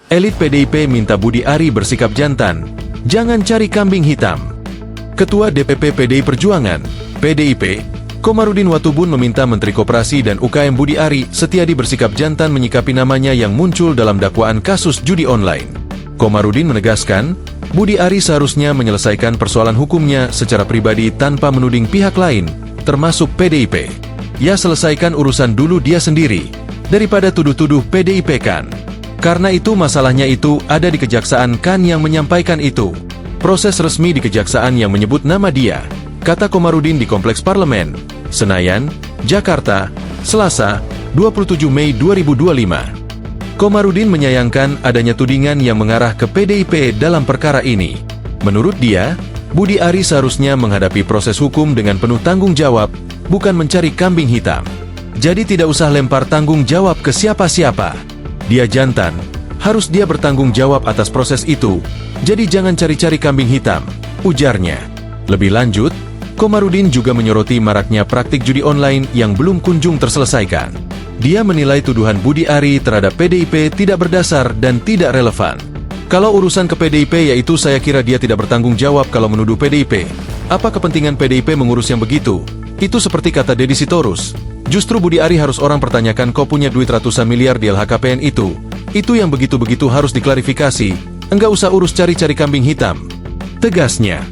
Elit PDIP minta Budi Ari bersikap jantan, jangan cari kambing hitam. Ketua DPP PDI Perjuangan, PDIP, Komarudin Watubun meminta Menteri Koperasi dan UKM Budi Ari Setiadi bersikap jantan menyikapi namanya yang muncul dalam dakwaan kasus judi online. Komarudin menegaskan, Budi Ari seharusnya menyelesaikan persoalan hukumnya secara pribadi tanpa menuding pihak lain, termasuk PDIP. Ya, selesaikan urusan dulu dia sendiri, daripada tuduh-tuduh PDIP kan. Karena itu masalahnya itu ada di Kejaksaan kan yang menyampaikan itu. Proses resmi di Kejaksaan yang menyebut nama dia, kata Komarudin di Kompleks Parlemen, Senayan, Jakarta, Selasa, 27 Mei 2025. Komarudin menyayangkan adanya tudingan yang mengarah ke PDIP dalam perkara ini. Menurut dia, Budi Ari seharusnya menghadapi proses hukum dengan penuh tanggung jawab, bukan mencari kambing hitam. Jadi tidak usah lempar tanggung jawab ke siapa-siapa. Dia jantan, harus dia bertanggung jawab atas proses itu, jadi jangan cari-cari kambing hitam, ujarnya. Lebih lanjut, Komarudin juga menyoroti maraknya praktik judi online yang belum kunjung terselesaikan. Dia menilai tuduhan Budi Ari terhadap PDIP tidak berdasar dan tidak relevan. Kalau urusan ke PDIP yaitu saya kira dia tidak bertanggung jawab kalau menuduh PDIP. Apa kepentingan PDIP mengurus yang begitu? Itu seperti kata Deddy Sitorus. Justru Budi Ari harus orang pertanyakan kau punya duit ratusan miliar di LHKPN itu. Itu yang begitu-begitu harus diklarifikasi. Enggak usah urus cari-cari kambing hitam, tegasnya.